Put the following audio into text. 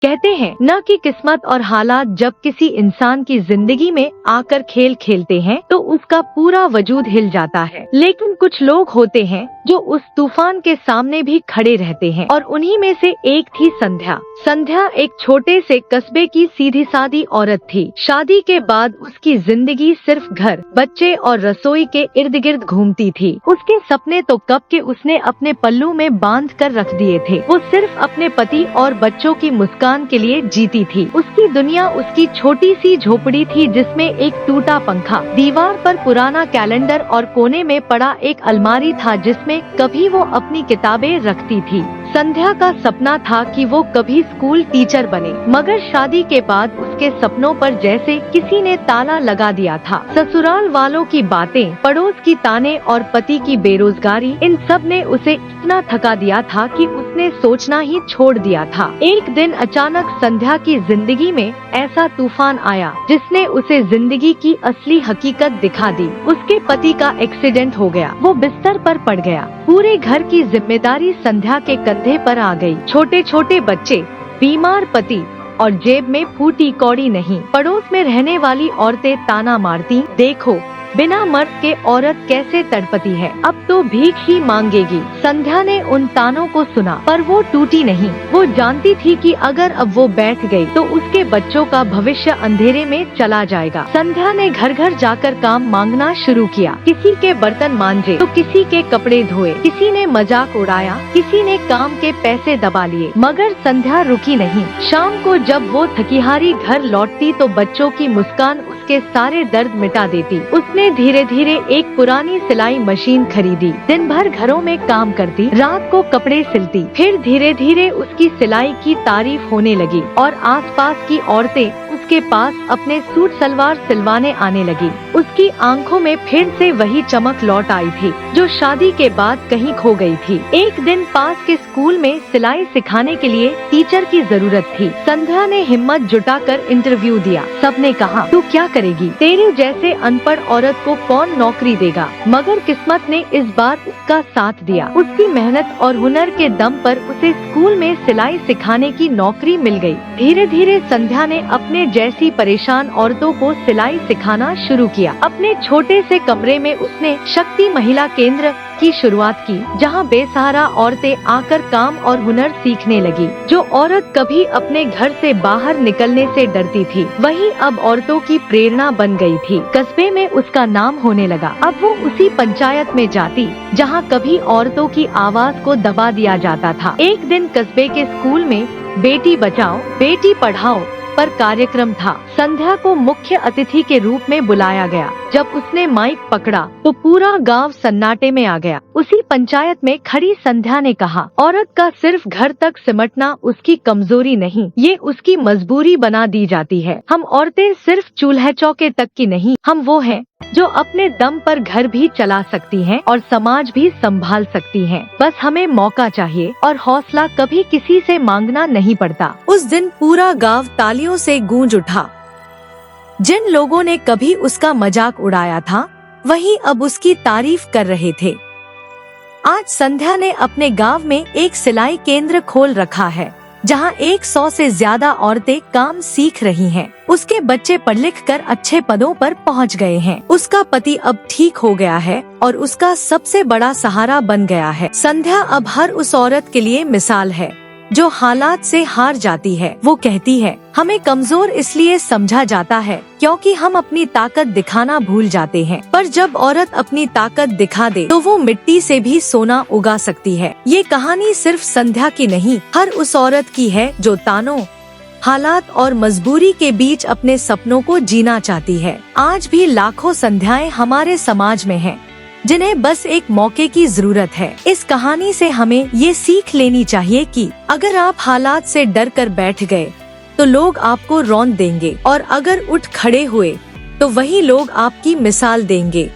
कहते हैं न कि किस्मत और हालात जब किसी इंसान की जिंदगी में आकर खेल खेलते हैं तो उसका पूरा वजूद हिल जाता है। लेकिन कुछ लोग होते हैं जो उस तूफान के सामने भी खड़े रहते हैं और उन्हीं में से एक थी संध्या। संध्या एक छोटे से कस्बे की सीधी सादी औरत थी। शादी के बाद उसकी जिंदगी सिर्फ घर, बच्चे और रसोई के इर्द गिर्द घूमती थी। उसके सपने तो कब के उसने अपने पल्लू में बांध कर रख दिए थे। वो सिर्फ अपने पति और बच्चों की मुस्कान के लिए जीती थी। उसकी दुनिया उसकी छोटी सी झोपड़ी थी जिसमें एक टूटा पंखा, दीवार पर पुराना कैलेंडर और कोने में पड़ा एक अलमारी था जिसमें कभी वो अपनी किताबें रखती थी। संध्या का सपना था कि वो कभी स्कूल टीचर बने, मगर शादी के बाद उसके सपनों पर जैसे किसी ने ताला लगा दिया था। ससुराल वालों की बातें, पड़ोस की ताने और पति की बेरोजगारी, इन सब ने उसे इतना थका दिया था कि उसने सोचना ही छोड़ दिया था। एक दिन अचानक संध्या की जिंदगी में ऐसा तूफान आया जिसने उसे जिंदगी की असली हकीकत दिखा दी। उसके पति का एक्सीडेंट हो गया, वो बिस्तर पर पड़ गया। पूरे घर की जिम्मेदारी संध्या के कंधे पर आ गई। छोटे छोटे बच्चे, बीमार पति और जेब में फूटी कौड़ी नहीं। पड़ोस में रहने वाली औरतें ताना मारती, देखो बिना मर्द के औरत कैसे तड़पती है, अब तो भीख ही मांगेगी। संध्या ने उन तानों को सुना पर वो टूटी नहीं। वो जानती थी कि अगर अब वो बैठ गई तो उसके बच्चों का भविष्य अंधेरे में चला जाएगा। संध्या ने घर घर जाकर काम मांगना शुरू किया। किसी के बर्तन मांजे तो किसी के कपड़े धोए, किसी ने मजाक उड़ाया, किसी ने काम के पैसे दबा लिए, मगर संध्या रुकी नहीं। शाम को जब वो थकीहारी घर लौटती तो बच्चों की मुस्कान उसके सारे दर्द मिटा देती। उसने धीरे धीरे एक पुरानी सिलाई मशीन खरीदी। दिन भर घरों में काम करती, रात को कपड़े सिलती। फिर धीरे धीरे उसकी सिलाई की तारीफ होने लगी और आसपास की औरतें उसके पास अपने सूट सलवार सिलवाने आने लगी। उसकी आंखों में फिर से वही चमक लौट आई थी जो शादी के बाद कहीं खो गई थी। एक दिन पास के स्कूल में सिलाई सिखाने के लिए टीचर की जरूरत थी। संध्या ने हिम्मत जुटाकर इंटरव्यू दिया। सबने कहा, तू क्या करेगी, तेरे जैसे अनपढ़ औरत को कौन नौकरी देगा। मगर किस्मत ने इस बार उसका साथ दिया। उसकी मेहनत और हुनर के दम पर उसे स्कूल में सिलाई सिखाने की नौकरी मिल गई। धीरे धीरे संध्या ने अपने जैसी परेशान औरतों को सिलाई सिखाना शुरू किया। अपने छोटे से कमरे में उसने शक्ति महिला केंद्र की शुरुआत की, जहां बेसहारा औरतें आकर काम और हुनर सीखने लगी। जो औरत कभी अपने घर से बाहर निकलने से डरती थी, वही अब औरतों की प्रेरणा बन गई थी। कस्बे में उसका नाम होने लगा। अब वो उसी पंचायत में जाती जहां कभी औरतों की आवाज को दबा दिया जाता था। एक दिन कस्बे के स्कूल में बेटी बचाओ बेटी पढ़ाओ पर कार्यक्रम था। संध्या को मुख्य अतिथि के रूप में बुलाया गया। जब उसने माइक पकड़ा तो पूरा गांव सन्नाटे में आ गया। उसी पंचायत में खड़ी संध्या ने कहा, औरत का सिर्फ घर तक सिमटना उसकी कमजोरी नहीं, ये उसकी मजबूरी बना दी जाती है। हम औरतें सिर्फ चूल्हे चौके तक की नहीं, हम वो हैं जो अपने दम पर घर भी चला सकती हैं और समाज भी संभाल सकती हैं। बस हमें मौका चाहिए और हौसला कभी किसी से मांगना नहीं पड़ता। उस दिन पूरा गांव तालियों से गूंज उठा। जिन लोगों ने कभी उसका मजाक उड़ाया था, वही अब उसकी तारीफ कर रहे थे। आज संध्या ने अपने गांव में एक सिलाई केंद्र खोल रखा है, जहां 100 से ज्यादा औरतें काम सीख रही हैं। उसके बच्चे पढ़ लिख कर अच्छे पदों पर पहुंच गए हैं। उसका पति अब ठीक हो गया है और उसका सबसे बड़ा सहारा बन गया है। संध्या अब हर उस औरत के लिए मिसाल है जो हालात से हार जाती है। वो कहती है, हमें कमजोर इसलिए समझा जाता है क्योंकि हम अपनी ताकत दिखाना भूल जाते हैं, पर जब औरत अपनी ताकत दिखा दे तो वो मिट्टी से भी सोना उगा सकती है। ये कहानी सिर्फ संध्या की नहीं, हर उस औरत की है जो तानों, हालात और मजबूरी के बीच अपने सपनों को जीना चाहती है। आज भी लाखों संध्याएं हमारे समाज में हैं, जिन्हें बस एक मौके की जरूरत है। इस कहानी से हमें ये सीख लेनी चाहिए कि अगर आप हालात से डर कर बैठ गए तो लोग आपको रौंद देंगे, और अगर उठ खड़े हुए तो वही लोग आपकी मिसाल देंगे।